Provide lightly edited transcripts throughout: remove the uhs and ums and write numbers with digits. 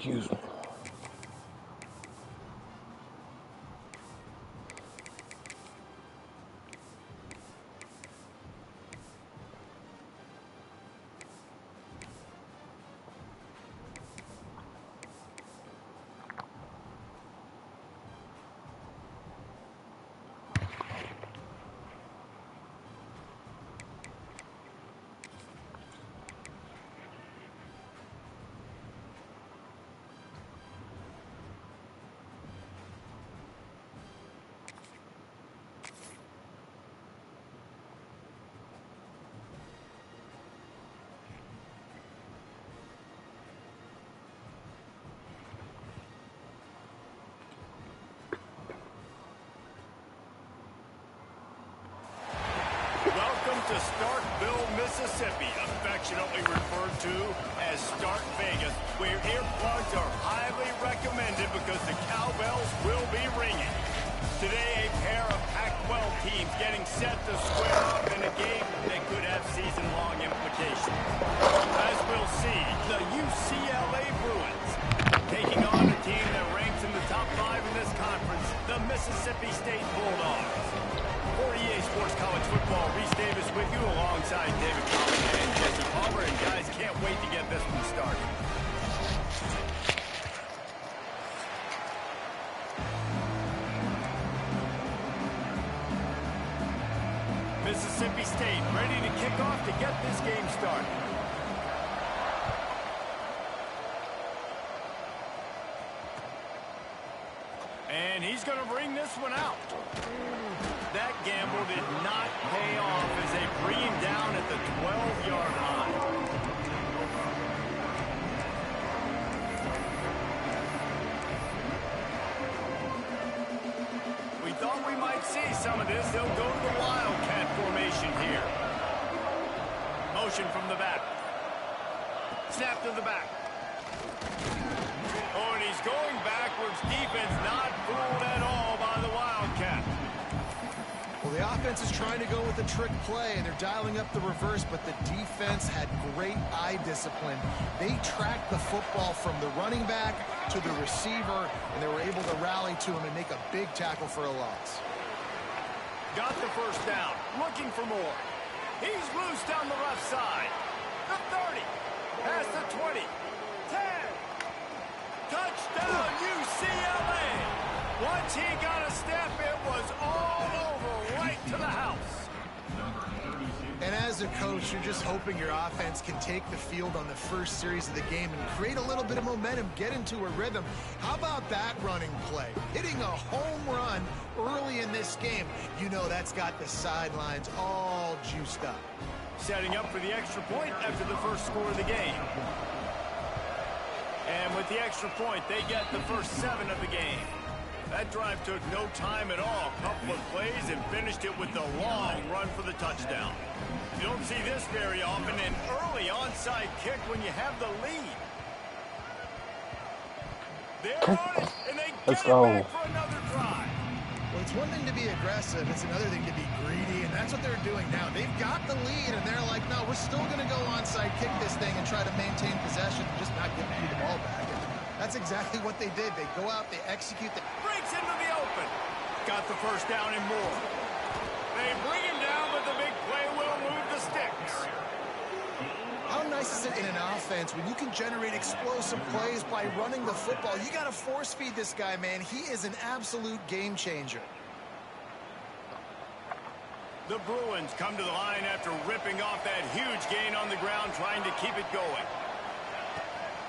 Excuse me. To Starkville, Mississippi, affectionately referred to as Stark Vegas, where earplugs are highly recommended because the cowbells will be ringing. Today, a pair of Pac-12 teams getting set to square up in a game that could have season-long implications. As we'll see, the UCLA Bruins taking on a team that ranks in the top 5 in this conference, the Mississippi State Bulldogs. For EA Sports College Football, Reese Davis with you alongside David Collins and Jesse Palmer. And guys, can't wait to get this one started. Mississippi State ready to kick off to get this game started. And he's going to bring this one out. That gamble did not pay off as they bring him down at the 12-yard line. We thought we might see some of this. They'll go to the Wildcat formation here. Motion from the back. Snap to the back. Oh, and he's going backwards. Defense not fooled at all by the Wildcat. Well, the offense is trying to go with a trick play, and they're dialing up the reverse, but the defense had great eye discipline. They tracked the football from the running back to the receiver, and they were able to rally to him and make a big tackle for a loss. Got the first down, looking for more. He's loose down the left side. The 30, past the 20, 10. Touchdown, UCLA! Once he got a step, it was all over, right to the house. And as a coach, you're just hoping your offense can take the field on the first series of the game and create a little bit of momentum, get into a rhythm. How about that running play? Hitting a home run early in this game. You know that's got the sidelines all juiced up. Setting up for the extra point after the first score of the game. And with the extra point, they get the first 7 of the game. That drive took no time at all. Couple of plays and finished it with the long run for the touchdown. You don't see this very often, an early onside kick when you have the lead. They're on it, and they get it back for another drive. Well, it's one thing to be aggressive. It's another thing to be greedy, and that's what they're doing now. They've got the lead, and they're like, no, we're still going to go onside kick this thing and try to maintain possession and just not give you the ball back. And that's exactly what they did. They go out, they execute. Breaks into the open. Got the first down and more. They bring him down, but the big play will move the sticks. How nice is it in an offense when you can generate explosive plays by running the football? You got to force feed this guy, man. He is an absolute game changer. The Bruins come to the line after ripping off that huge gain on the ground, trying to keep it going.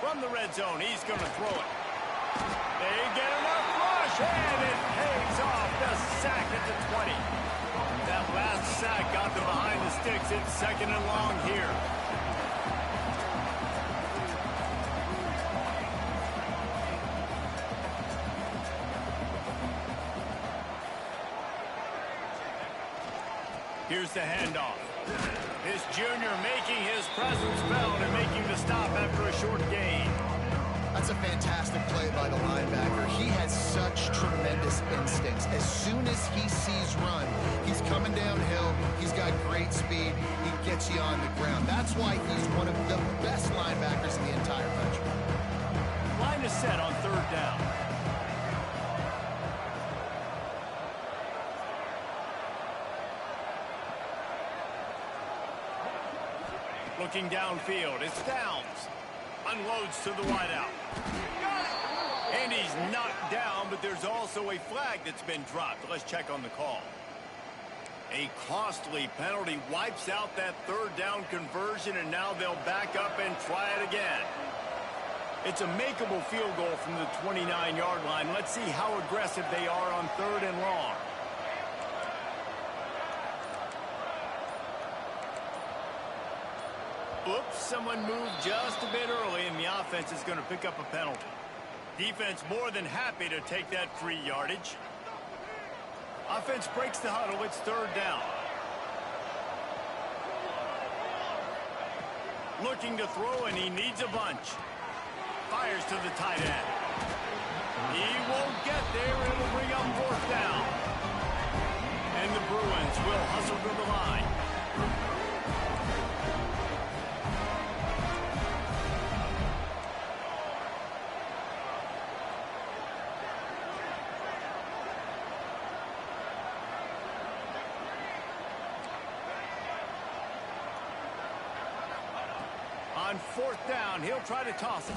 From the red zone, he's going to throw it. They get enough rush, and it pays off. The sack at the 20. That last sack got them behind the sticks. It's second and long here. Here's the handoff. This junior making his presence felt and making the stop after a short gain. That's a fantastic play by the linebacker. He has such tremendous instincts. As soon as he sees run, he's coming downhill. He's got great speed. He gets you on the ground. That's why he's one of the best linebackers in the entire country. Line of to set on 3rd down. Looking downfield, it's Downs. Unloads to the wideout. And he's knocked down, but there's also a flag that's been dropped. Let's check on the call. A costly penalty wipes out that 3rd down conversion, and now they'll back up and try it again. It's a makeable field goal from the 29-yard line. Let's see how aggressive they are on 3rd and long. Oops, someone moved just a bit early, and the offense is going to pick up a penalty. Defense more than happy to take that free yardage. Offense breaks the huddle. It's 3rd down. Looking to throw, and he needs a bunch. Fires to the tight end. He won't get there. It'll bring up 4th down. And the Bruins will hustle to the line. On 4th down, he'll try to toss it.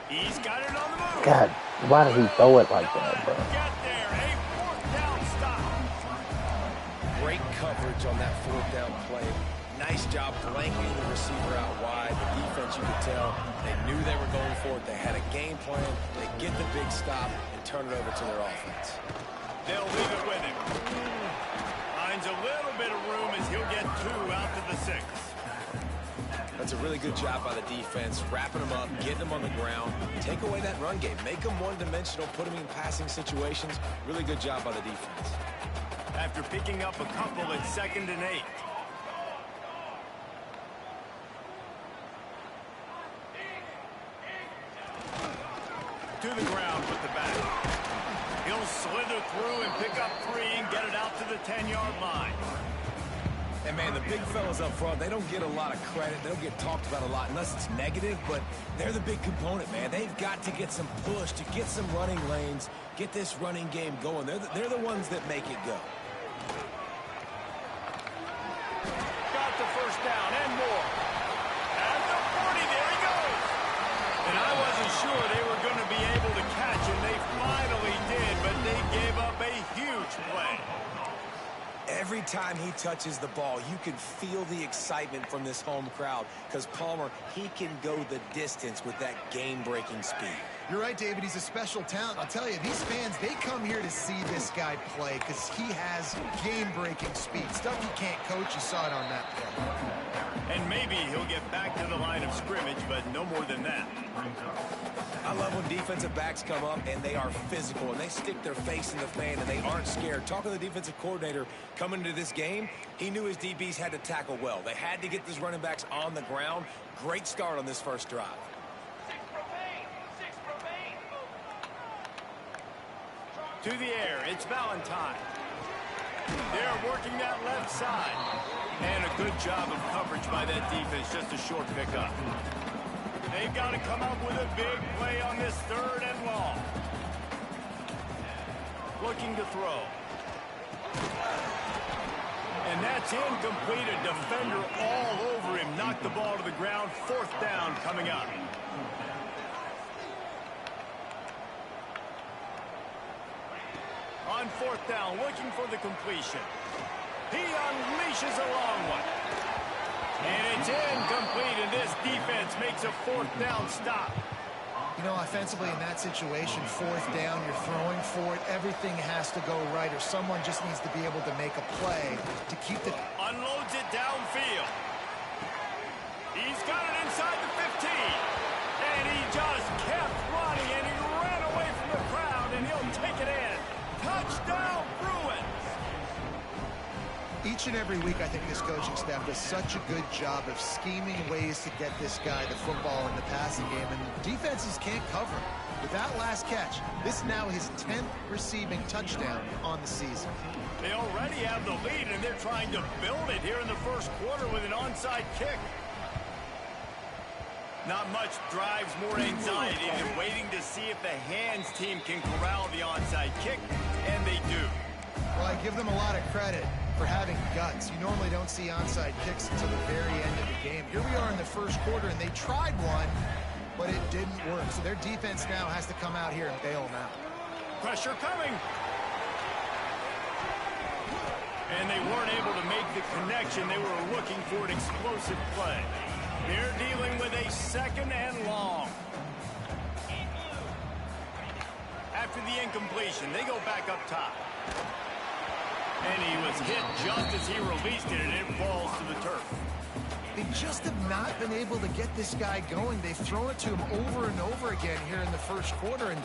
He's got it on the move. God, why did he throw it like that, bro? Get there, a 4th down stop. Great coverage on that 4th down play. Nice job blanketing the receiver out wide. The defense, you could tell, they knew they were going for it. They had a game plan. They get the big stop and turn it over to their offense. They'll leave it with him. Finds a little bit of room as he'll get 2 out to the 6. That's a really good job by the defense, wrapping them up, getting them on the ground. Take away that run game. Make them one-dimensional, put them in passing situations. Really good job by the defense. After picking up a couple, it's 2nd and 8. To the ground with the back. He'll slither through and pick up 3 and get it out to the 10-yard line. And, man, the big fellas up front, they don't get a lot of credit. They don't get talked about a lot unless it's negative, but they're the big component, man. They've got to get some push, to get some running lanes, get this running game going. They're the ones that make it go. Got the 1st down and more. At the 40, there he goes. And I wasn't sure they were going to be able to catch him. They finally did, but they gave up a huge play. Every time he touches the ball, you can feel the excitement from this home crowd because Palmer, he can go the distance with that game-breaking speed. You're right, David. He's a special talent. I'll tell you, these fans, they come here to see this guy play because he has game-breaking speed. Stuff you can't coach. You saw it on that play. And maybe he'll get back to the line of scrimmage, but no more than that. I love when defensive backs come up and they are physical and they stick their face in the fan and they aren't scared. Talking to the defensive coordinator coming into this game, he knew his DBs had to tackle well. They had to get these running backs on the ground. Great start on this first drive. To the air, it's Valentine. They're working that left side. And a good job of coverage by that defense, just a short pickup. They've got to come up with a big play on this 3rd and long. Looking to throw. And that's incomplete. A defender all over him. Knocked the ball to the ground. 4th down coming up. On 4th down, looking for the completion. He unleashes a long one. And it's incomplete, and this defense makes a 4th down stop. You know, offensively in that situation, 4th down, you're throwing for it. Everything has to go right, or someone just needs to be able to make a play to keep the... Unloads it downfield. He's got it inside the 15. And he just kept running, and he ran away from the crowd, and he'll take it in. Touchdown, Bruins! Each and every week, I think this coaching staff does such a good job of scheming ways to get this guy the football in the passing game, and defenses can't cover him. With that last catch, this is now his 10th receiving touchdown on the season. They already have the lead, and they're trying to build it here in the first quarter with an onside kick. Not much drives more anxiety than waiting to see if the hands team can corral the onside kick, and they do. Well, I give them a lot of credit for having guts. You normally don't see onside kicks until the very end of the game. Here we are in the first quarter, and they tried one, but it didn't work. So their defense now has to come out here and bail them out. Pressure coming. And they weren't able to make the connection. They were looking for an explosive play. They're dealing with a second and long. After the incompletion, they go back up top. And he was hit just as he released it, and it falls to the turf. They just have not been able to get this guy going. They've thrown it to him over and over again here in the first quarter, and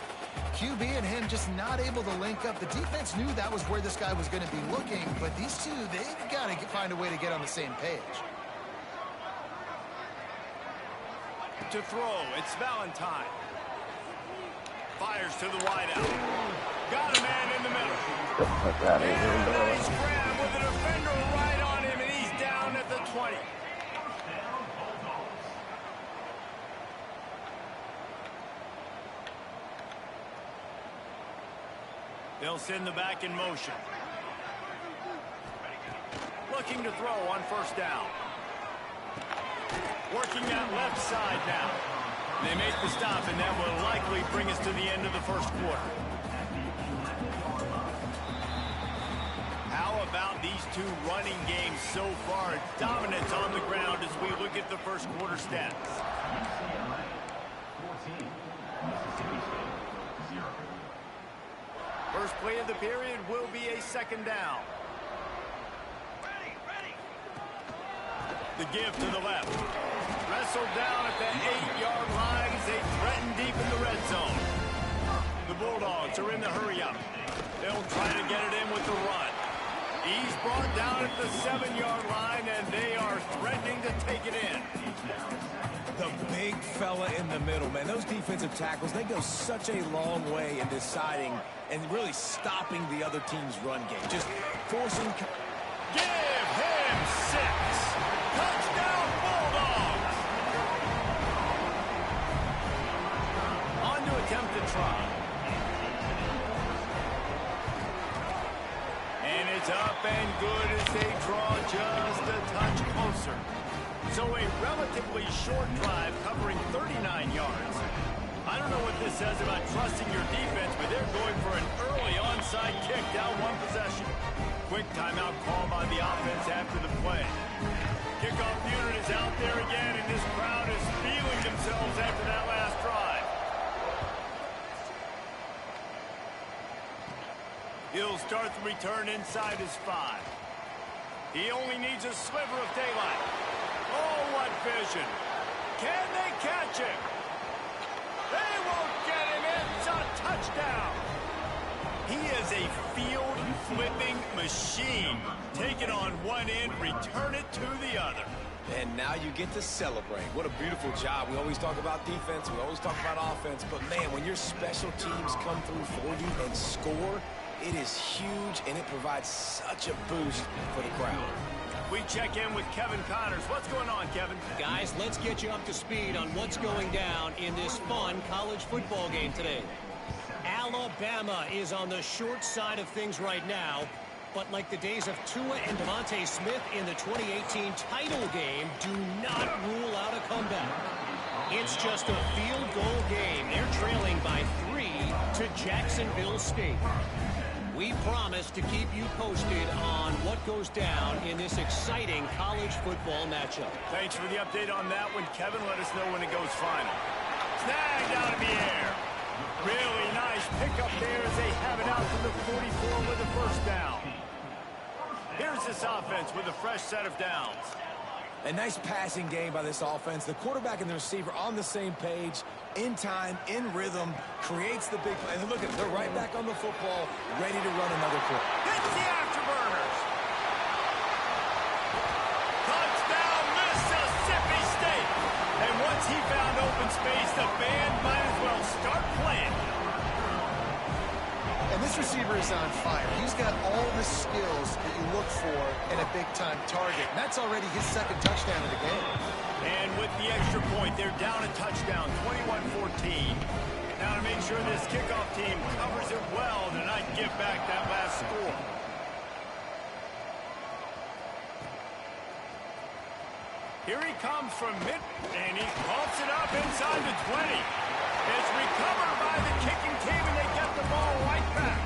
QB and him just not able to link up. The defense knew that was where this guy was going to be looking, but these two, they've got to find a way to get on the same page. To throw, it's Valentine. Fires to the wideout. Got a man in the middle. And a nice grab with a defender right on him, and he's down at the 20. They'll send the back in motion. Looking to throw on first down. Working that left side now. They make the stop, and that will likely bring us to the end of the first quarter. How about these two running games so far? Dominance on the ground as we look at the first quarter stats. First play of the period will be a second down. The give to the left. Wrestled down at the 8-yard line as they threaten deep in the red zone. The Bulldogs are in the hurry-up. They'll try to get it in with the run. He's brought down at the 7-yard line, and they are threatening to take it in. The big fella in the middle, man. Those defensive tackles, they go such a long way in deciding and really stopping the other team's run game. Just forcing... Give him 6. Touchdown, Bulldogs. On to attempt to try. And it's up and good as they draw just a touch closer. So a relatively short drive covering 39 yards. I don't know what this says about trusting your defense, but they're going for an early onside kick down one possession. Quick timeout call by the offense after the play. Kickoff unit is out there again, and this crowd is feeling themselves after that last drive. He'll start the return inside his 5. He only needs a sliver of daylight. Oh, what vision. Can they catch him? They won't get him. It's a touchdown. He is a field-flipping machine. Take it on one end, return it to the other. And now you get to celebrate. What a beautiful job. We always talk about defense. We always talk about offense. But, man, when your special teams come through for you and score, it is huge, and it provides such a boost for the crowd. We check in with Kevin Connors. What's going on, Kevin? Guys, let's get you up to speed on what's going down in this fun college football game today. Alabama is on the short side of things right now, but like the days of Tua and Devontae Smith in the 2018 title game, do not rule out a comeback. It's just a field goal game. They're trailing by 3 to Jacksonville State. We promise to keep you posted on what goes down in this exciting college football matchup. Thanks for the update on that one, Kevin. Let us know when it goes final. Snagged out of the air. Really nice pickup there as they have it out to the 44 with a first down. Here's this offense with a fresh set of downs. A nice passing game by this offense. The quarterback and the receiver on the same page, in time, in rhythm, creates the big play. And look at, they're right back on the football, ready to run another play. Hits the afterburners. Touchdown, Mississippi State. And once he found open space, the band might as well start playing. And this receiver is on fire. He's got all the skills that you look for in a big-time target. And that's already his second touchdown of the game. And with the extra point, they're down a touchdown, 21-14. Now to make sure this kickoff team covers it well to not give back that last score. Here he comes from mid, and he pumps it up inside the 20. It's recovered by the kicking team, and they get the ball right back.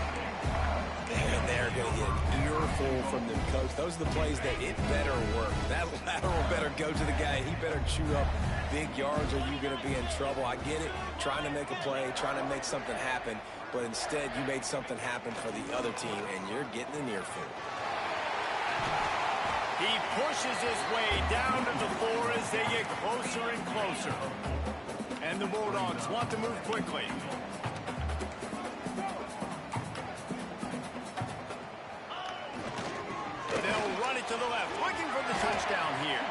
And they're going to get an earful from the coach. Those are the plays that it better work. That lateral better go to the guy. He better chew up big yards or you're going to be in trouble. I get it, trying to make a play, trying to make something happen, but instead you made something happen for the other team, and you're getting an earful. He pushes his way down to the floor as they get closer and closer. And the Bulldogs want to move quickly. They'll run it to the left, looking for the touchdown here.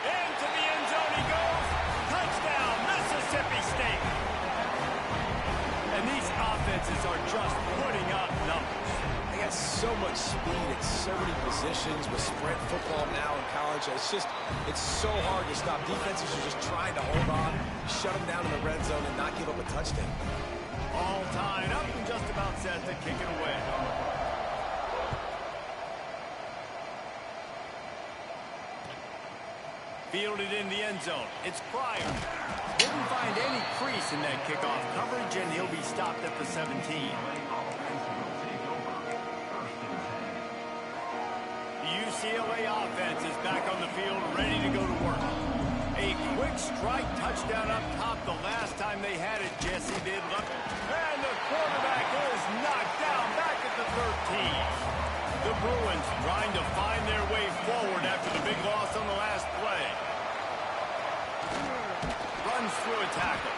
Into the end zone he goes. Touchdown, Mississippi State. And these offenses are just putting up numbers. They got so much speed at so many positions with sprint football now in college. It's so hard to stop. Defenses are just trying to hold on, shut them down in the red zone, and not give up a touchdown. All tied up and just about set to kick it away. Fielded in the end zone. It's Pryor. Didn't find any crease in that kickoff coverage, and he'll be stopped at the 17. UCLA offense is back on the field, ready to go to work. A quick strike touchdown up top the last time they had it, Jesse did. Look, and the quarterback is knocked down back at the 13. The Bruins trying to find their way forward after the big loss on the last play. Runs through a tackle.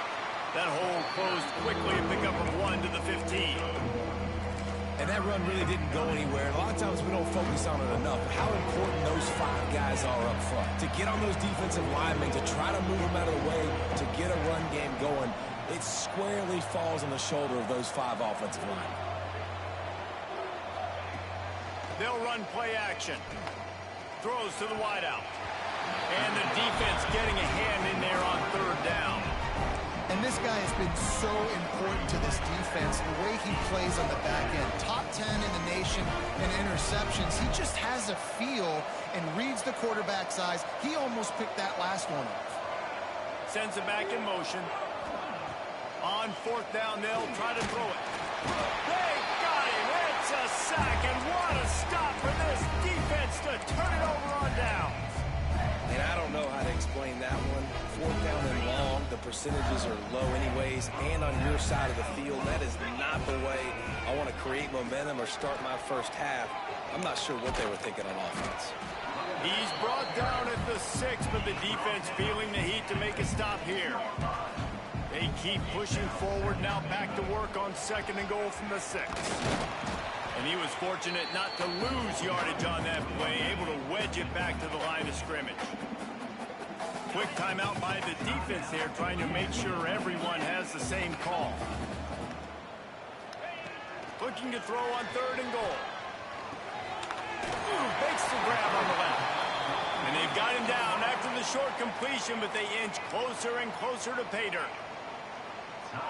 That hole closed quickly, a pickup of 1 to the 15. And that run really didn't go anywhere. A lot of times we don't focus on it enough. How important those 5 guys are up front. To get on those defensive linemen, to try to move them out of the way, to get a run game going, it squarely falls on the shoulder of those 5 offensive linemen. They'll run play action. Throws to the wideout. And the defense getting a hand in there on 3rd down. And this guy has been so important to this defense, the way he plays on the back end. Top 10 in the nation in interceptions. He just has a feel and reads the quarterback's eyes. He almost picked that last one off. Sends it back in motion. On 4th down, they'll try to throw it. They got him. It's a sack, and what a stop for this defense to turn it over on downs. And I don't know how to explain that one. 4th down and long, the percentages are low anyways, and on your side of the field, that is not the way I want to create momentum or start my first half. I'm not sure what they were thinking on offense. He's brought down at the 6, but the defense feeling the heat to make a stop here. They keep pushing forward, now back to work on 2nd and goal from the 6. And he was fortunate not to lose yardage on that play, able to wedge it back to the line of scrimmage. Quick timeout by the defense there, trying to make sure everyone has the same call. Looking to throw on 3rd and goal. Makes the grab on the left. And they've got him down after the short completion, but they inch closer and closer to pay dirt.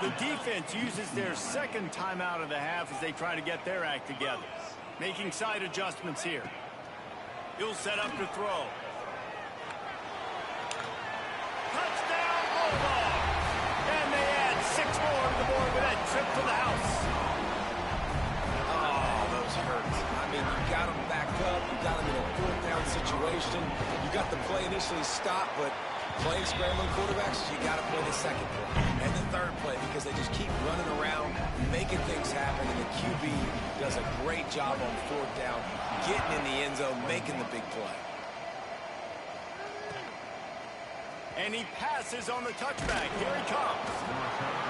The defense uses their 2nd timeout of the half as they try to get their act together. Making side adjustments here. He'll set up to throw. Touchdown, Bulldogs! And they add 6 more to the board with that trip to the house. Oh, those hurt. I mean, you got them back up. You got them in a 4th down situation. You got the play initially stopped, but playing scrambling quarterbacks, you got to play the 2nd play and the 3rd play because they just keep running around, making things happen, and the QB does a great job on 4th down, getting in the end zone, making the big play. And he passes on the touchback. Here he comes.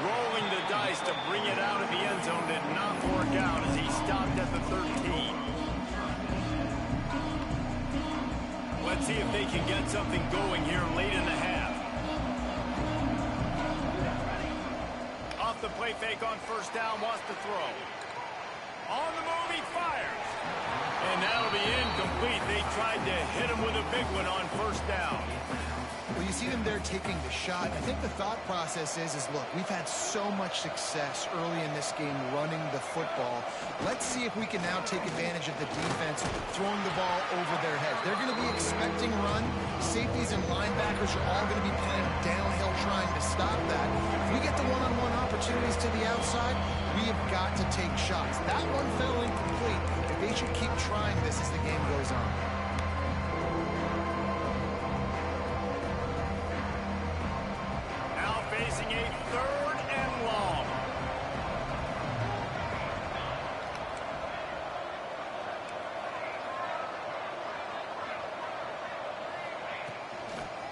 Rolling the dice to bring it out of the end zone did not work out as he stopped at the 13. Let's see if they can get something going here late in the half. Off the play play fake on first down, wants to throw. On the move, he fires. And that'll be incomplete. They tried to hit him with a big one on first down. Well, you see them there taking the shot. I think the thought process is look, we've had so much success early in this game running the football. Let's see if we can now take advantage of the defense throwing the ball over their heads. They're going to be expecting run. Safeties and linebackers are all going to be playing downhill trying to stop that. If we get the one-on-one opportunities to the outside, we have got to take shots. That one fell incomplete, but they should keep trying this as the game goes on. Facing a 3rd and long.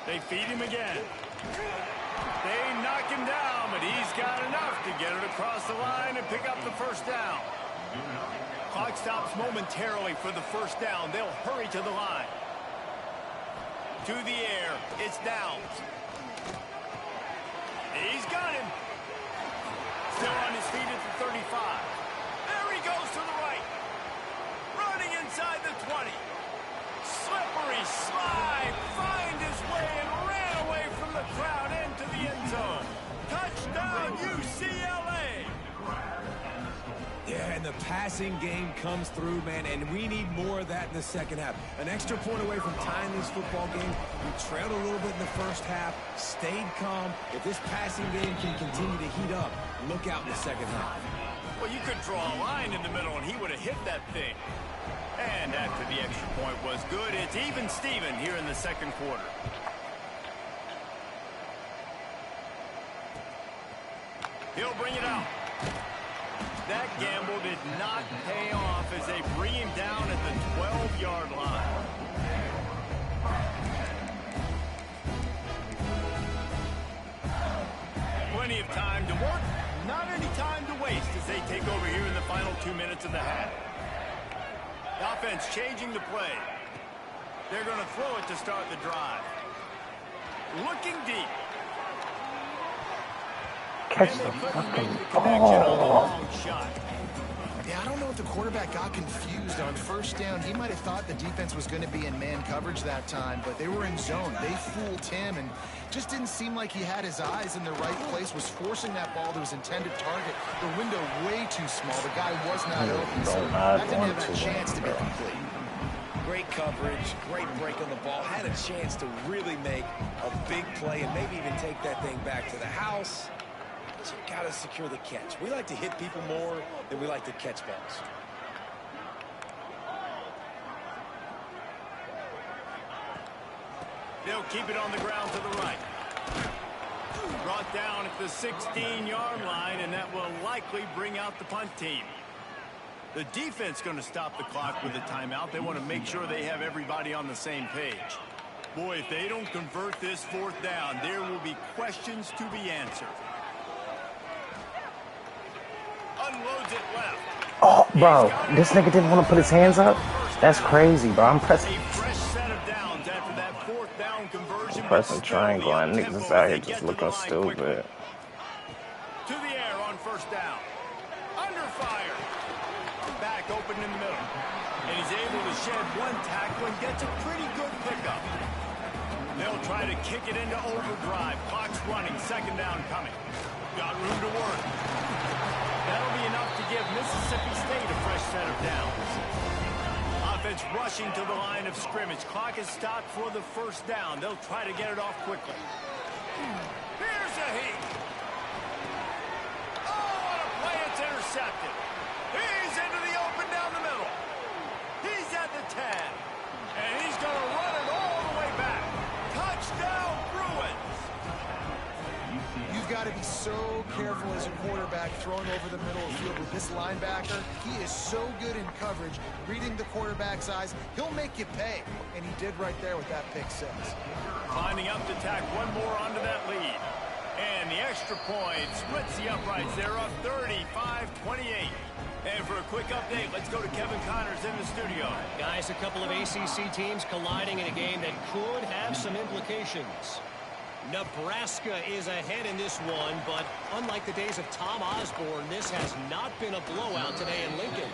They feed him again. They knock him down, but he's got enough to get it across the line and pick up the first down. Clock stops momentarily for the first down. They'll hurry to the line. To the air. It's Downs. He's got him. Still on his feet at the 35. There he goes to the right. Running inside the 20. Slippery slide. Find his way and ran away from the crowd into the end zone. Touchdown, UCLA. Yeah, and the passing game comes through, man, and we need more of that in the second half. An extra point away from tying this football game. We trailed a little bit in the first half, stayed calm. If this passing game can continue to heat up, look out in the second half. Well, you could draw a line in the middle, and he would have hit that thing. And after the extra point was good, it's even Steven here in the second quarter. He'll bring it out. That gamble did not pay off as they bring him down at the 12-yard line. Plenty of time to work, not any time to waste as they take over here in the final 2 minutes of the half. The offense changing the play. They're going to throw it to start the drive. Looking deep. Catch the fucking ball. Yeah, I don't know if the quarterback got confused on first down. He might have thought the defense was going to be in man coverage that time, but they were in zone. They fooled him and just didn't seem like he had his eyes in the right place, was forcing that ball to his intended target. The window way too small. The guy was not open, so that didn't have a chance to be complete. Great coverage, great break on the ball. Had a chance to really make a big play and maybe even take that thing back to the house. But you got to secure the catch. We like to hit people more than we like to catch balls. They'll keep it on the ground to the right. Brought down at the 16-yard line, and that will likely bring out the punt team. The defense going to stop the clock with a timeout. They want to make sure they have everybody on the same page. Boy, if they don't convert this 4th down, there will be questions to be answered. Unloads it left. Oh, bro, this nigga didn't want to put his hands up? That's crazy, bro. I'm pressing. A fresh set of downs after that 4th down conversion. Pressing triangle, and niggas is out here just looking stupid. To the air on first down. Under fire. Back open in the middle. And he's able to shed one tackle and gets a pretty good pickup. They'll try to kick it into overdrive. Clock's running. 2nd down coming. Got room to work. That'll be enough to give Mississippi State a fresh set of downs. Offense rushing to the line of scrimmage. Clock is stopped for the 1st down. They'll try to get it off quickly. Here's a heat. Oh, what a play. It's intercepted. He's into the open down the middle. He's at the 10. And he's going to run it all the way back. Touchdown, Bruins. You've got to be so careful as a quarterback throwing over the middle of the field with this linebacker. He is so good in coverage, reading the quarterback's eyes. He'll make you pay, and he did right there with that pick 6. Climbing up to tack one more onto that lead. And the extra point splits the uprights. They're up 35-28. And for a quick update, let's go to Kevin Connors in the studio. Guys, a couple of ACC teams colliding in a game that could have some implications. Nebraska is ahead in this one, but unlike the days of Tom Osborne, this has not been a blowout today in Lincoln.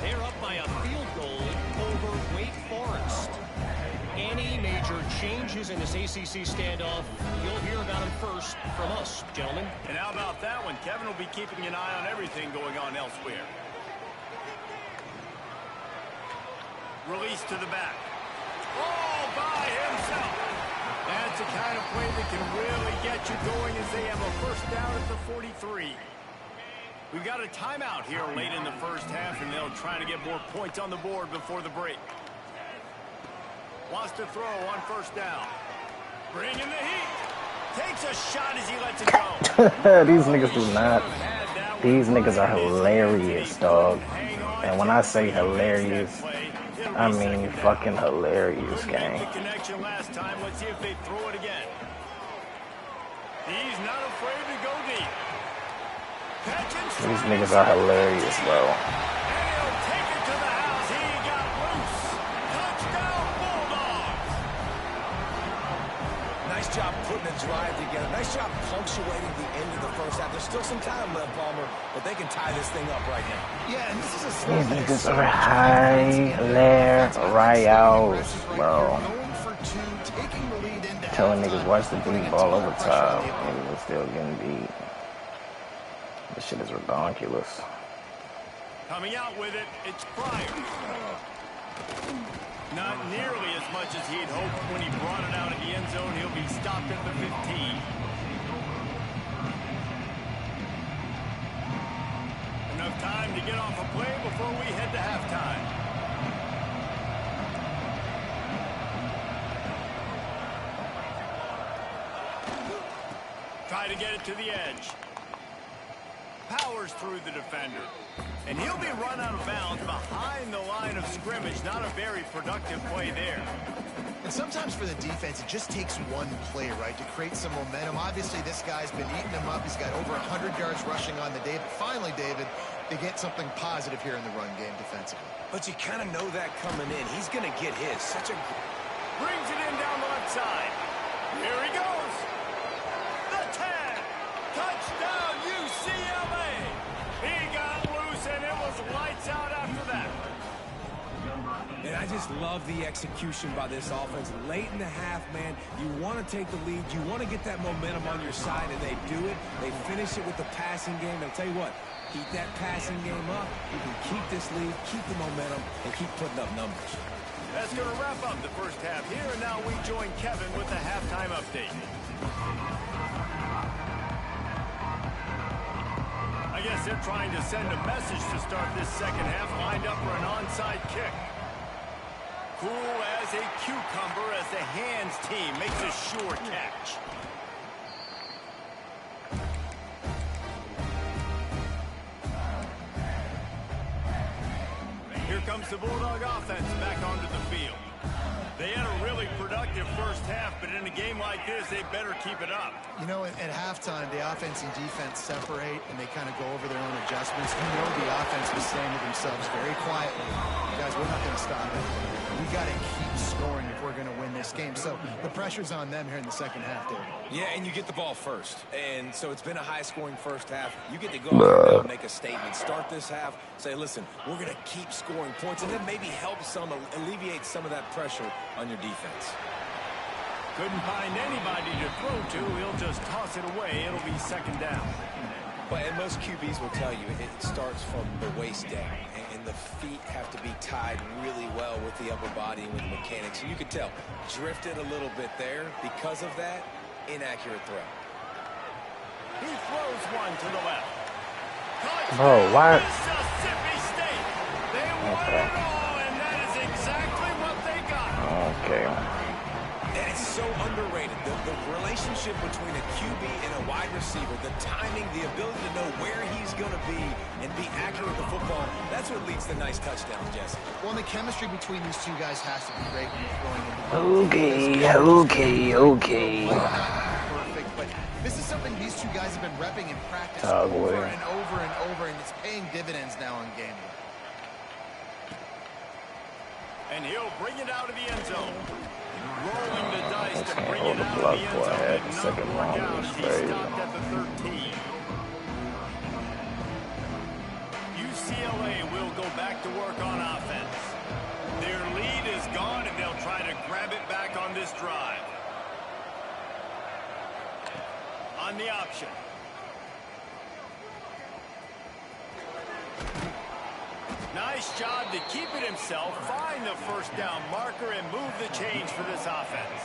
They're up by a field goal over Wake Forest. Any major changes in this ACC standoff, you'll hear about them first from us, gentlemen. And how about that one? Kevin will be keeping an eye on everything going on elsewhere. Release to the back. All by himself. That's the kind of play that can really get you going as they have a first down at the 43. We've got a timeout here late in the first half, and they'll try to get more points on the board before the break. Wants to throw on first down. Bring in the heat. Takes a shot as he lets it go. These niggas do not. These niggas are hilarious, dog. And when I say hilarious, I mean fucking hilarious, gang. Connection last time. Let's see if they throw it again. He's not afraid to go deep. These niggas are hilarious, bro. And he'll take it to the house. He got loose. Touchdown, Bulldogs. Nice job putting a drive together. Nice job punctuating the end of the first half. There's still some time left, Palmer, but they can tie this thing up right now. Yeah, and this is a These niggas are hilarious, bro. Telling niggas watch the deep ball over top. Niggas are still getting beat. This shit is ridiculous. Coming out with it, it's Pryor. Not nearly as much as he'd hoped when he brought it out of the end zone. He'll be stopped at the 15. Enough time to get off a play before we head to halftime. Try to get it to the edge. Powers through the defender. And he'll be run out of bounds behind the line of scrimmage. Not a very productive play there. And sometimes for the defense, it just takes one play, right, to create some momentum. Obviously, this guy's been eating them up. He's got over 100 yards rushing on the day. But finally, David, they get something positive here in the run game defensively. But you kind of know that coming in. He's going to get his. Brings it in down the left side. Here he goes. The 10. Touchdown, UCLA. He got loose, and it was lights out after that. And I just love the execution by this offense. Late in the half, man, you want to take the lead. You want to get that momentum on your side, and they do it. They finish it with the passing game. I'll tell you what, keep that passing game up. You can keep this lead, keep the momentum, and keep putting up numbers. That's going to wrap up the first half here, and now we join Kevin with the halftime update. I guess they're trying to send a message to start this second half, lined up for an onside kick. Cool as a cucumber as the hands team makes a sure catch. Here comes the Bulldog offense back onto the field. They had a really productive first half, but in a game like this, they better keep it up. You know, at halftime, the offense and defense separate, and they kind of go over their own adjustments. You know the offense was saying to themselves very quietly, guys, we're not going to stop it. We got to keep scoring if we're going to win this game. So the pressure's on them here in the second half, David. Yeah, and you get the ball first. And so it's been a high-scoring first half. You get to go out there and make a statement. Start this half, say, listen, we're going to keep scoring points, and then maybe help some, alleviate some of that pressure on your defense. Couldn't find anybody to throw to. He'll just toss it away. It'll be second down. But and most QBs will tell you it starts from the waist down, and the feet have to be tied really well with the upper body and with the mechanics. And you could tell, drifted a little bit there. Because of that, inaccurate throw. He throws one to the left. Bro, why? Mississippi State. They won it all, and that is exactly what they got. Okay. And it's so underrated. The relationship between a QB and a wide receiver, the timing, the ability to know where he's going to be and be accurate with the football, that's what leads to nice touchdowns, Jesse. Well, and the chemistry between these two guys has to be great when you're throwing into Okay. perfect, but this is something these two guys have been repping in practice over and over and over, and it's paying dividends now on game day. And he'll bring it out of the end zone. Rolling the dice to bring hold it the out of block the end boy. I zone had did the not second work long out was as he crazy. stopped at the 13. UCLA will go back to work on offense. Their lead is gone, and they'll try to grab it back on this drive. On the option. Nice job to keep it himself, find the first down marker, and move the chains for this offense.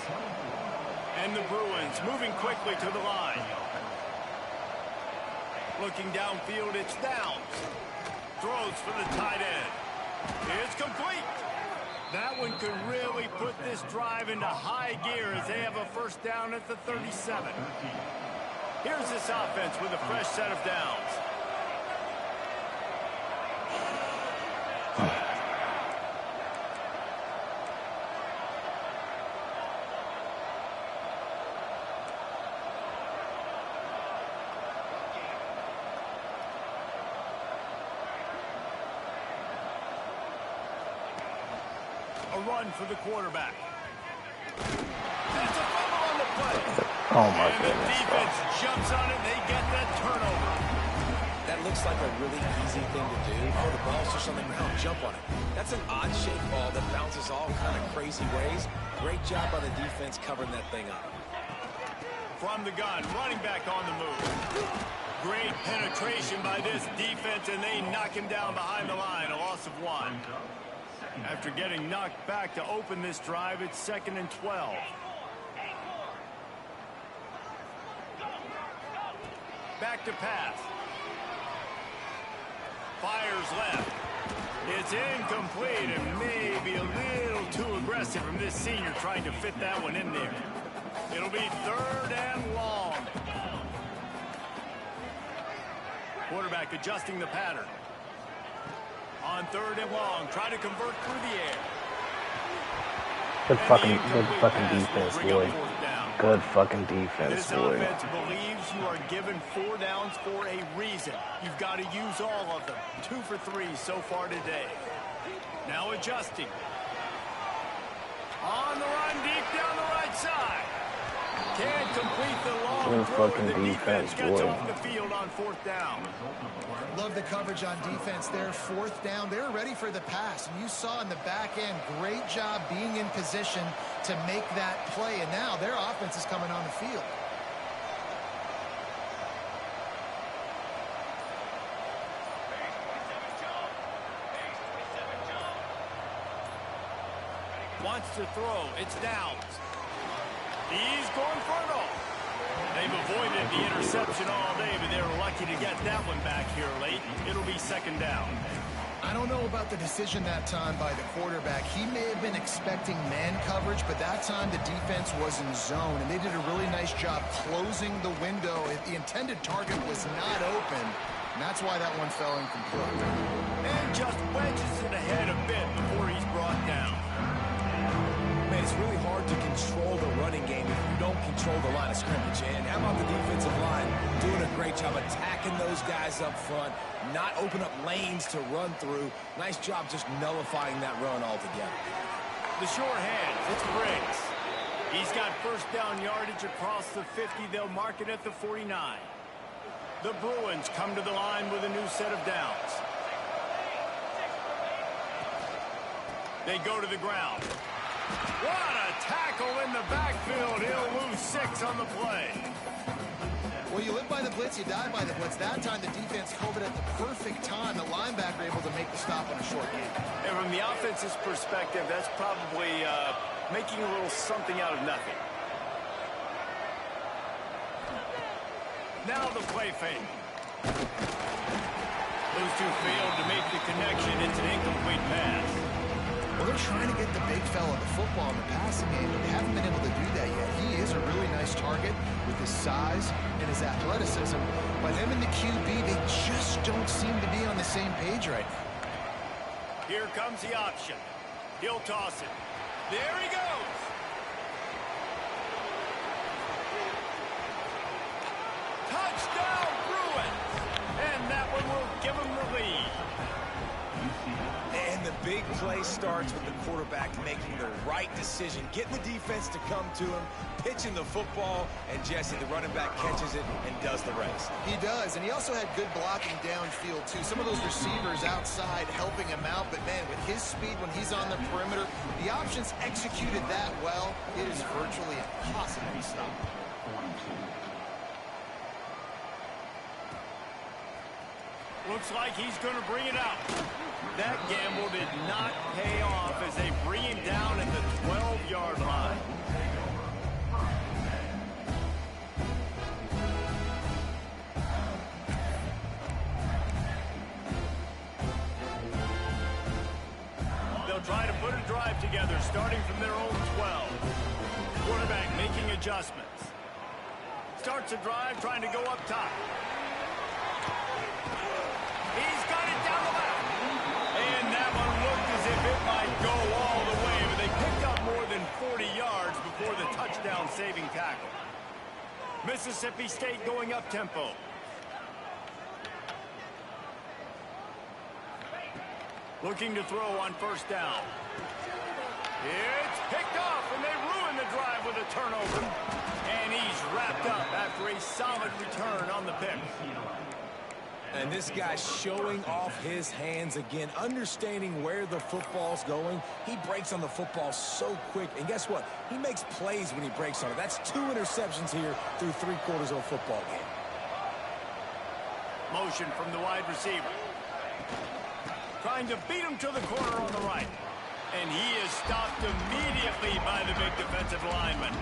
And the Bruins moving quickly to the line. Looking downfield, it's Downs. Throws for the tight end. It's complete. That one could really put this drive into high gear as they have a first down at the 37. Here's this offense with a fresh set of downs. A run for the quarterback. That's a fumble on the play. Oh my And the goodness. defense jumps on it. They get that turnover. That looks like a really easy thing to do. Oh, the ball's just on the ground. Jump on it. That's an odd shaped ball that bounces all kind of crazy ways. Great job by the defense covering that thing up. From the gun, running back on the move. Great penetration by this defense, and they knock him down behind the line. A loss of 1. After getting knocked back to open this drive, it's 2nd and 12. Back to pass. Fires left. It's incomplete and maybe a little too aggressive from this senior trying to fit that one in there. It'll be 3rd and long. Quarterback adjusting the pattern. On 3rd and long, try to convert through the air. Good fucking defense, boy. Good fucking defense, This boy. offense believes you are given 4 downs for a reason. You've got to use all of them. 2 for 3 so far today. Now adjusting. On the run, deep down the right side. Can't complete the long Good throw. fucking The defense, gets boy. off the field on 4th down. Love the coverage on defense there. 4th down. They were ready for the pass. And you saw in the back end, great job being in position to make that play. And now their offense is coming on the field. Wants to throw. It's Downs. He's going for it all. They've avoided the interception all day, but they were lucky to get that one back here late. It'll be 2nd down. I don't know about the decision that time by the quarterback. He may have been expecting man coverage, but that time the defense was in zone, and they did a really nice job closing the window. The intended target was not open, and that's why that one fell incomplete. And just wedges it ahead a bit before he's brought down. Man, it's really hard to control the running game if you don't control the line of scrimmage. And how about the defensive line doing a great job attacking those guys up front, not open up lanes to run through. Nice job just nullifying that run altogether. The short hand, it's Briggs. He's got first down yardage across the 50. They'll mark it at the 49. The Bruins come to the line with a new set of downs. They go to the ground. What a tackle in the backfield. He'll lose 6 on the play. Well, you live by the blitz, you die by the blitz. That time the defense called it at the perfect time. The linebacker able to make the stop on a short game. And from the offense's perspective, that's probably making a little something out of nothing. Now the play fake. Those two failed to make the connection. It's an incomplete pass. Well, they're trying to get the big fella the football in the passing game, but they haven't been able to do that yet. He is a really nice target with his size and his athleticism. But them and the QB, they just don't seem to be on the same page right now. Here comes the option. He'll toss it. There he goes. Touchdown, Bruins. And that one will give them the lead. And the big play starts with the quarterback making the right decision, getting the defense to come to him, pitching the football, and Jesse, the running back, catches it and does the race. He does, and he also had good blocking downfield, too. Some of those receivers outside helping him out, but, man, with his speed when he's on the perimeter, the options executed that well, it is virtually impossible to stop. Looks like he's going to bring it out. That gamble did not pay off as they bring him down at the 12-yard line. They'll try to put a drive together starting from their own 12. Quarterback making adjustments. Starts a drive trying to go up top. He's got it down the left. And that one looked as if it might go all the way, but they picked up more than 40 yards before the touchdown-saving tackle. Mississippi State going up-tempo. Looking to throw on first down. It's picked off, and they ruin the drive with a turnover. And he's wrapped up after a solid return on the pick. And this guy's showing off his hands again, understanding where the football's going. He breaks on the football so quick. And guess what? He makes plays when he breaks on it. That's 2 interceptions here through 3 quarters of a football game. Motion from the wide receiver. Trying to beat him to the corner on the right. And he is stopped immediately by the big defensive lineman.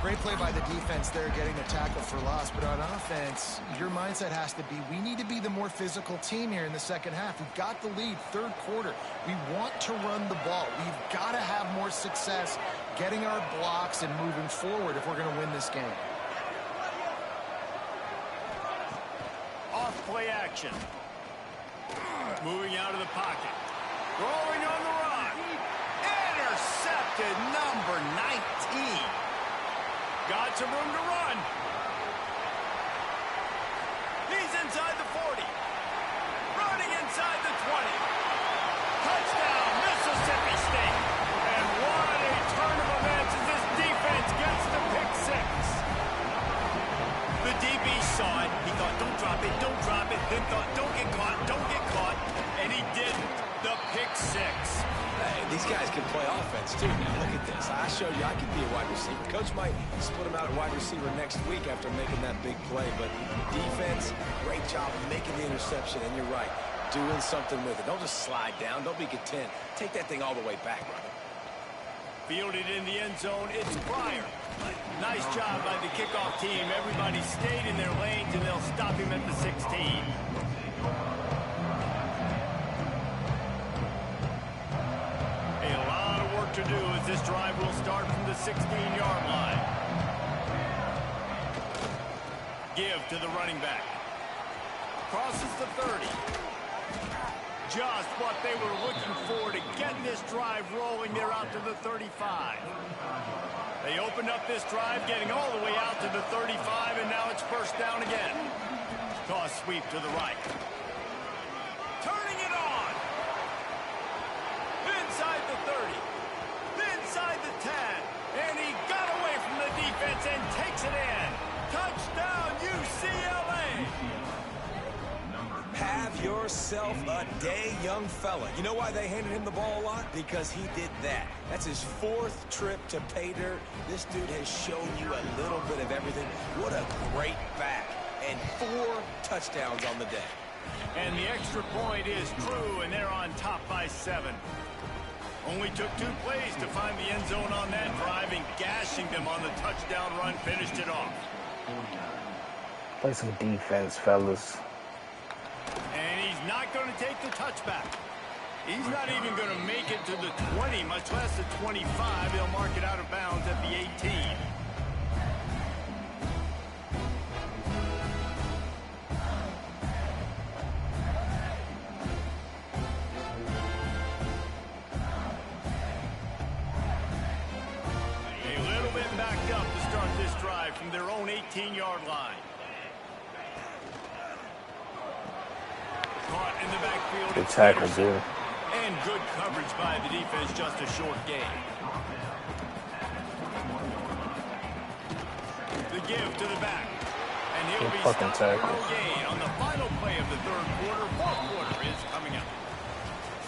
Great play by the defense there, getting the tackle for loss. But on offense, your mindset has to be, we need to be the more physical team here in the second half. We've got the lead, third quarter. We want to run the ball. We've got to have more success getting our blocks and moving forward if we're going to win this game. Off play action. Moving out of the pocket. Rolling on the run. Intercepted, number 19. Got some room to run. He's inside the 40. Running inside the 20. Touchdown, Mississippi State. And what a turn of events as this defense gets the pick 6. The DB saw it. He thought, don't drop it, don't drop it. Then thought, don't get caught, don't get caught. And he didn't. The pick 6. Hey, these guys can play offense, too. Now, look at this. I showed you I could be a wide receiver. Coach might split him out at wide receiver next week after making that big play. But defense, great job making the interception. And you're right, doing something with it. Don't just slide down. Don't be content. Take that thing all the way back, brother. Fielded in the end zone, it's Pryor. Nice job by the kickoff team. Everybody stayed in their lanes, and they'll stop him at the 16. To do as this drive will start from the 16-yard line. Give to the running back. Crosses the 30. Just what they were looking for to get this drive rolling. They're out to the 35. They opened up this drive, getting all the way out to the 35, and now it's first down again. Toss sweep to the right. Turning it on. Inside the 30. Inside the 10, and he got away from the defense and takes it in. Touchdown, UCLA. Have yourself a day, young fella. You know why they handed him the ball a lot? Because he did that. That's his 4th trip to pay dirt. This dude has shown you a little bit of everything. What a great back. And 4 touchdowns on the day. And the extra point is true, and they're on top by 7. Only took 2 plays to find the end zone on that drive, and gashing them on the touchdown run finished it off. Play some defense, fellas. And he's not going to take the touchback. He's not even going to make it to the 20, much less the 25. They'll mark it out of bounds at the 18. From their own 18-yard line. caught in the backfield. Good tackle, dude. And good coverage by the defense, just a short gain. The give to the back. And he'll be stopped for no gain on the final play of the third quarter. Fourth quarter is coming up.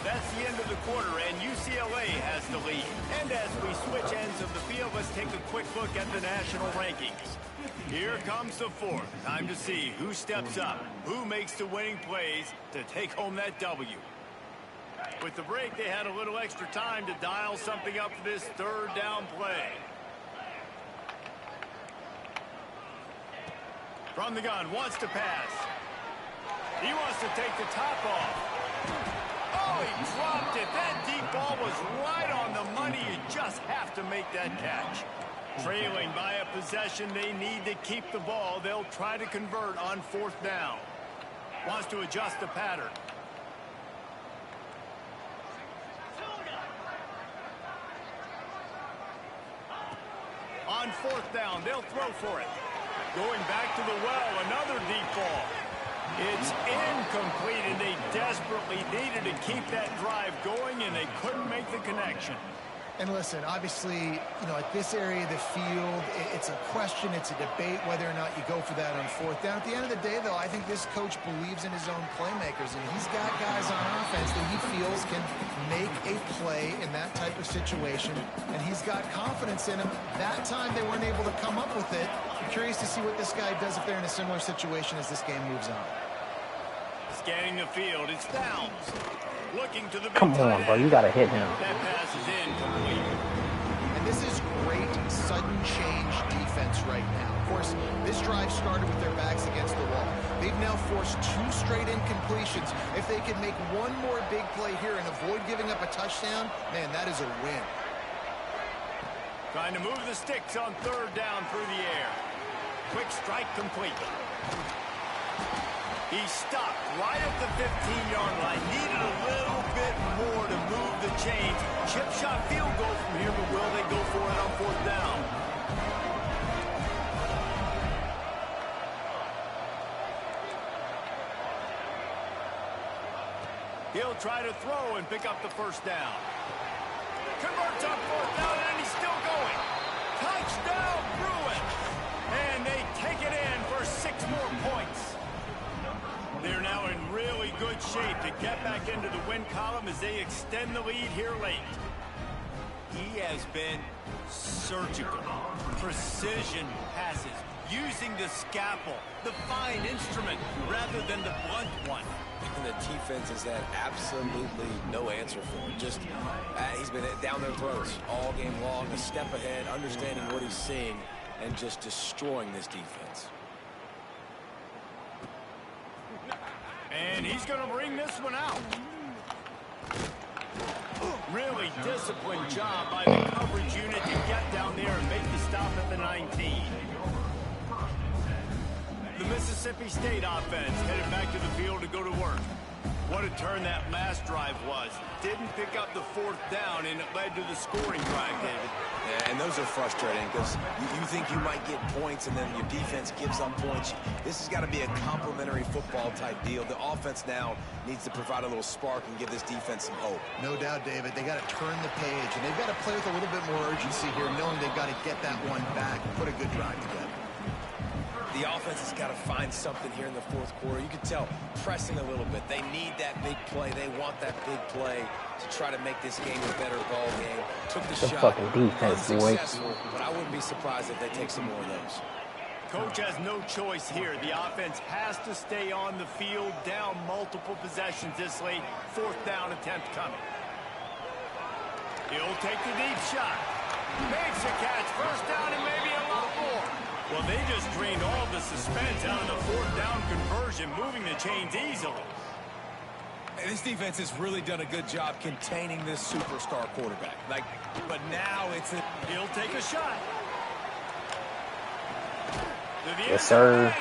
That's the end of the quarter, and UCLA has the lead. And as we switch ends of the field, let's take a quick look at the national rankings. Here comes the fourth. Time to see who steps up, who makes the winning plays to take home that W. With the break, they had a little extra time to dial something up for this third down play. From the gun, wants to pass. He wants to take the top off. Oh, he dropped it. That deep ball was right on the money. You just have to make that catch. Trailing by a possession, they need to keep the ball. They'll try to convert on fourth down. Wants to adjust the pattern. On fourth down, they'll throw for it. Going back to the well, another deep ball. It's incomplete, and they desperately needed to keep that drive going, and they couldn't make the connection. And listen, obviously, you know, at this area of the field, it's a question, it's a debate whether or not you go for that on fourth down. At the end of the day, though, I think this coach believes in his own playmakers, and he's got guys on offense that he feels can make a play in that type of situation, and he's got confidence in him. That time they weren't able to come up with it. I'm curious to see what this guy does if they're in a similar situation as this game moves on. Scanning the field, it's Downs. Looking to the Come on, bro. You got to hit him. That pass is incomplete. And this is great sudden change defense right now. Of course, this drive started with their backs against the wall. They've now forced 2 straight incompletions. If they can make one more big play here and avoid giving up a touchdown, man, that is a win. Trying to move the sticks on third down through the air. Quick strike complete. He stopped right at the 15-yard line. Needed a little bit more to move the chains. Chip shot field goal from here, but will they go for it on fourth down? He'll try to throw and pick up the first down. Converts on fourth down, and he's still going. Touchdown, Bruins! And they take it in for 6 more points. They're now in really good shape to get back into the win column as they extend the lead here late. He has been surgical. Precision passes, using the scalpel, the fine instrument, rather than the blunt one. And the defense has had absolutely no answer for him. Just, he's been down their throats all game long, a step ahead, understanding what he's seeing, and just destroying this defense. And he's going to bring this one out. Really disciplined job by the coverage unit to get down there and make the stop at the 19. The Mississippi State offense headed back to the field to go to work. What a turn that last drive was. Didn't pick up the fourth down, and it led to the scoring drive, David. Yeah, and those are frustrating because you think you might get points, and then your defense gives up points. This has got to be a complementary football type deal. The offense now needs to provide a little spark and give this defense some hope. No doubt, David. They got to turn the page, and they've got to play with a little bit more urgency here, knowing they've got to get that one back and put a good drive together. The offense has got to find something here in the fourth quarter. You can tell pressing a little bit. They need that big play. They want that big play to try to make this game a better ball game. Took the shot. Fucking defense, boy. But I wouldn't be surprised if they take some more of those. Coach has no choice here. The offense has to stay on the field, down multiple possessions this late. Fourth down attempt coming. He'll take the deep shot. Makes a catch. First down and maybe a lot more. Well, they just drained all the suspense out of the fourth down conversion, moving the chains easily. And this defense has really done a good job containing this superstar quarterback. But now he'll take a shot. Yes, sir.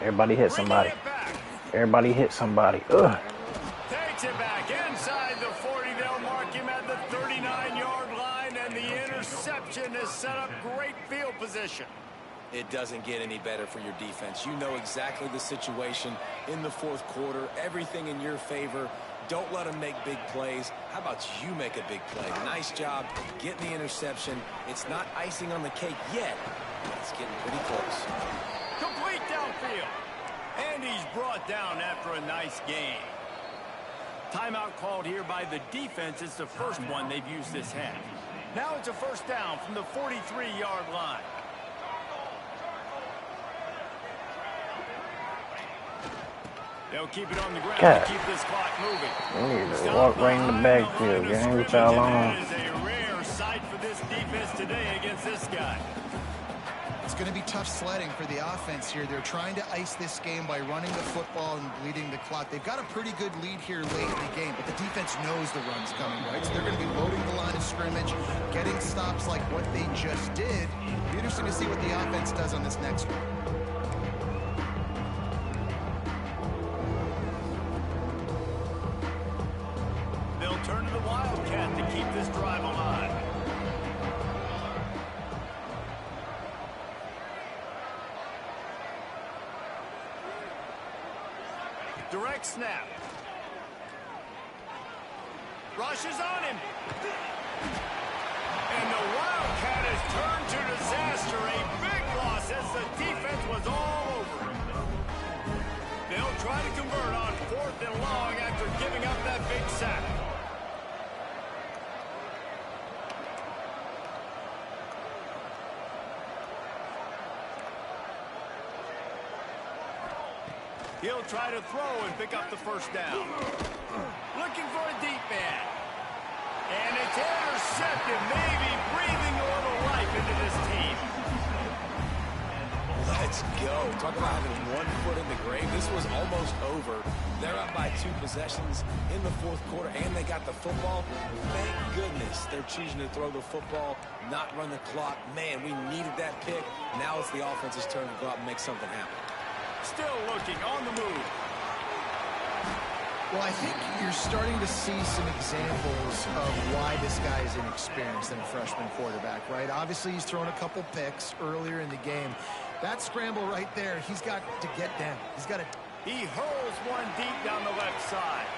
Everybody hit somebody. Everybody hit somebody. Ugh. Takes it back inside the 40. They'll mark him at the 39-yard line, and the interception has set up great field position. It doesn't get any better for your defense. You know exactly the situation in the fourth quarter, everything in your favor. Don't let them make big plays. How about you make a big play? Nice job getting the interception. It's not icing on the cake yet. It's getting pretty close. Complete downfield. And he's brought down after a nice game. Timeout called here by the defense. It's the first one they've used this half. Now it's a first down from the 43-yard line. They'll keep it on the ground to keep this clock moving. We need to walk right in the backfield. Gang, what y'all on? It is a rare sight for this defense today against this guy. It's going to be tough sledding for the offense here. They're trying to ice this game by running the football and bleeding the clock. They've got a pretty good lead here late in the game, but the defense knows the run's coming, right? So they're going to be loading the line of scrimmage, getting stops like what they just did. It'll be interesting to see what the offense does on this next one. They'll turn to the Wildcat to keep this drive alive. Direct snap. Rushes on him. And the Wildcat has turned to disaster. A big loss as the defense was all over him. They'll try to convert on 4th and long after giving up that big sack. He'll try to throw and pick up the first down. Looking for a deep man. And it's intercepted, maybe breathing a little life into this team. Let's go. Talk about having one foot in the grave. This was almost over. They're up by 2 possessions in the fourth quarter, and they got the football. Thank goodness they're choosing to throw the football, not run the clock. Man, we needed that pick. Now it's the offense's turn to go out and make something happen. Still looking on the move. Well, I think you're starting to see some examples of why this guy is inexperienced than a freshman quarterback, right? Obviously, he's thrown a couple picks earlier in the game. That scramble right there, he's got to get down. He's got to... He hurls one deep down the left side.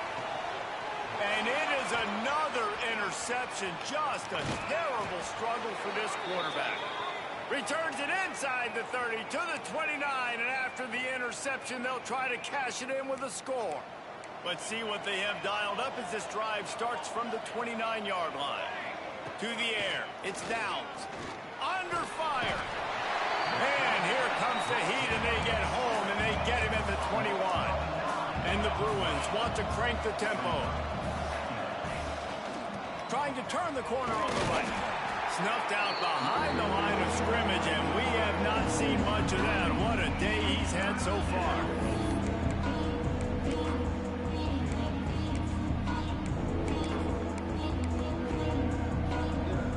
And it is another interception. Just a terrible struggle for this quarterback. Returns it inside the 30 to the 29, and after the interception, they'll try to cash it in with a score. Let's see what they have dialed up as this drive starts from the 29-yard line. To the air, it's Downs. Under fire. And here comes the heat, and they get home, and they get him at the 21. And the Bruins want to crank the tempo. Trying to turn the corner on the right. Snuffed out behind the line of scrimmage, and we have not seen much of that. What a day he's had so far.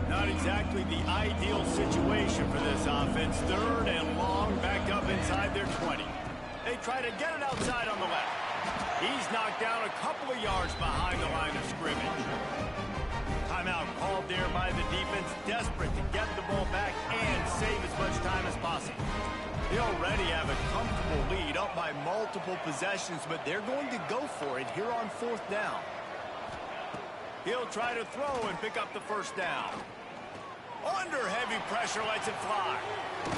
Not exactly the ideal situation for this offense. 3rd and long, back up inside their 20. They try to get it outside on the left. He's knocked down a couple of yards behind the line of scrimmage. Timeout called there by the defense, desperate to get the ball back and save as much time as possible. They already have a comfortable lead, up by multiple possessions, but they're going to go for it here on 4th down. He'll try to throw and pick up the first down. Under heavy pressure, lets it fly.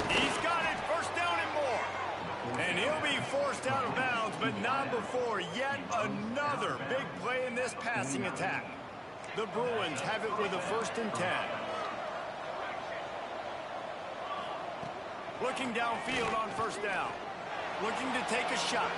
He's got it, first down and more. And he'll be forced out of bounds, but not before yet another big play in this passing attack. The Bruins have it with a 1st and 10. Looking downfield on first down. Looking to take a shot.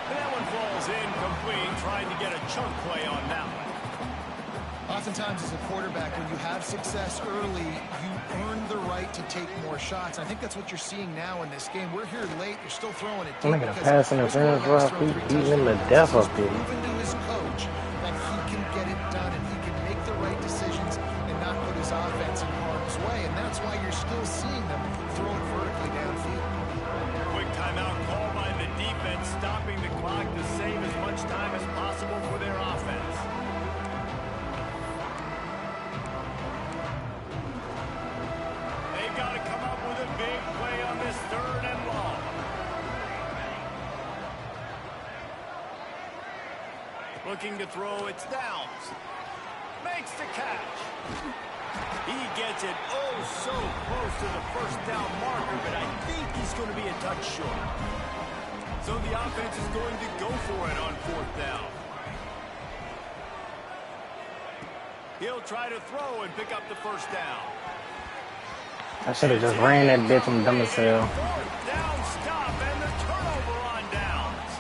And that one falls incomplete, trying to get a chunk play on that one. Oftentimes, as a quarterback, when you have success early, you earn the right to take more shots. I think that's what you're seeing now in this game. We're here late. You're still throwing it deep. I'm making a pass interference, bro. He's beating him to death up here. Proven to his coach that he can get it done and he can make the right decisions and not put his offense in harm's way. And that's why you're still seeing them throw it vertically downfield. Quick timeout call by the defense, stopping the clock to save as much time as possible for their offense. They've got to come up with a big Looking to throw, it's Downs. Makes the catch. He gets it oh so close to the first down marker, but I think he's going to be a touch short. So the offense is going to go for it on 4th down. He'll try to throw and pick up the first down. I should have just ran that bitch. I'm dumb as hell. 4th down stop and the turnover on downs.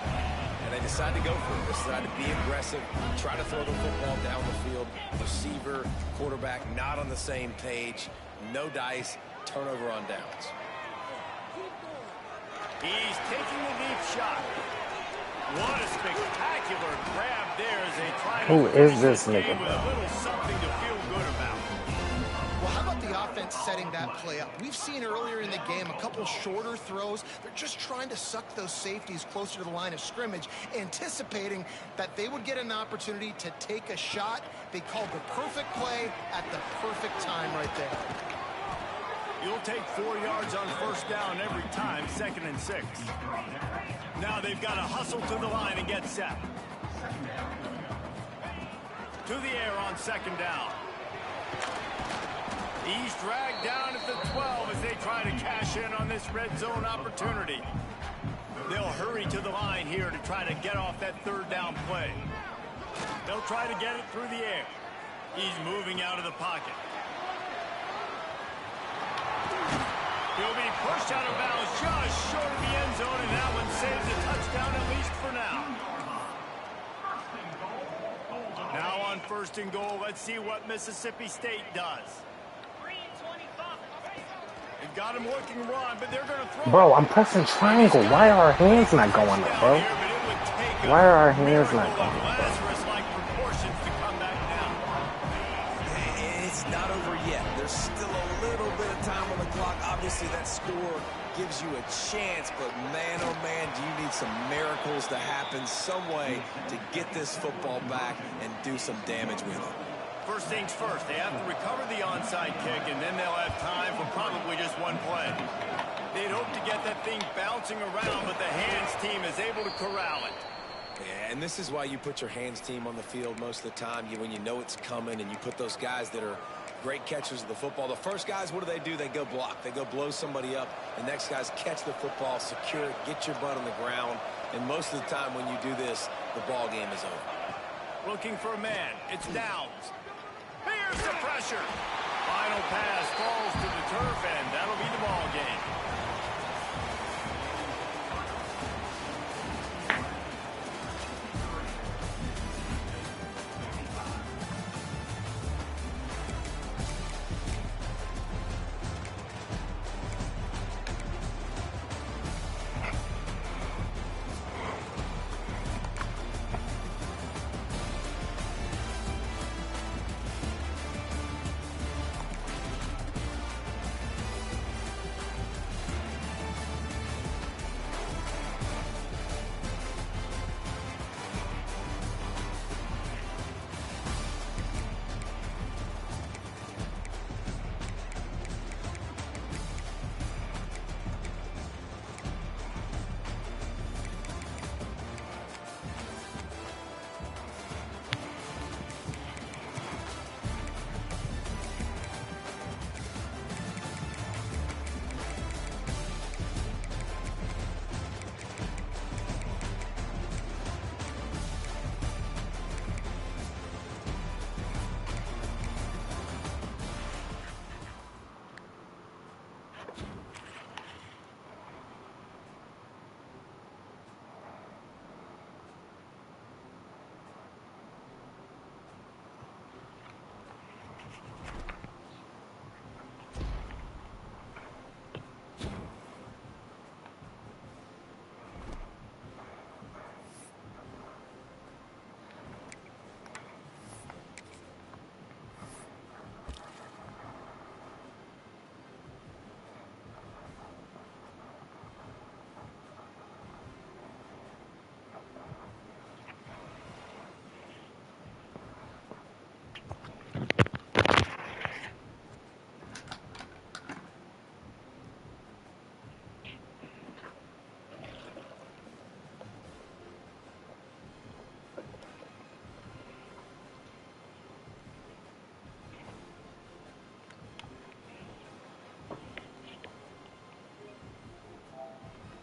And they decide to go for it. They decide to be aggressive, try to throw the football down the field. Receiver, quarterback not on the same page. No dice, turnover on downs. He's taking the deep shot. What a spectacular grab there as they try to Who is this finish the nigga, game with a little something to feel good about. Well, how about the offense setting that play up? We've seen earlier in the game a couple shorter throws. They're just trying to suck those safeties closer to the line of scrimmage, anticipating that they would get an opportunity to take a shot. They called the perfect play at the perfect time right there. You'll take 4 yards on 1st down every time, 2nd and 6. Now they've got to hustle to the line and get set. To the air on 2nd down. He's dragged down at the 12 as they try to cash in on this red zone opportunity. They'll hurry to the line here to try to get off that 3rd down play. They'll try to get it through the air. He's moving out of the pocket. He'll be pushed out of bounds just short of the end zone, and that one saves a touchdown at least for now. Now on 1st and goal, let's see what Mississippi State does. They've got him looking run, but they're going to throw. Bro, I'm pressing triangle. Why are our hands not going up, bro? Why are our hands not going up, bro? Lazarus-like proportions to come back down. It's not over yet. There's still a little bit of time on the clock. Obviously, that score gives you a chance, but man, oh man, do you need some miracles to happen some way to get this football back and do some damage with it. First things first, they have to recover the onside kick, and then they'll have time for probably just one play. They'd hope to get that thing bouncing around, but the hands team is able to corral it. Yeah, and this is why you put your hands team on the field most of the time, when you know it's coming, and you put those guys that are great catchers of the football. The first guys, what do? They go block. They go blow somebody up. The next guys catch the football, secure it, get your butt on the ground. And most of the time when you do this, the ball game is over. Looking for a man. It's Downs. Here's the pressure. Final pass falls to the turf, and that'll be the ball game.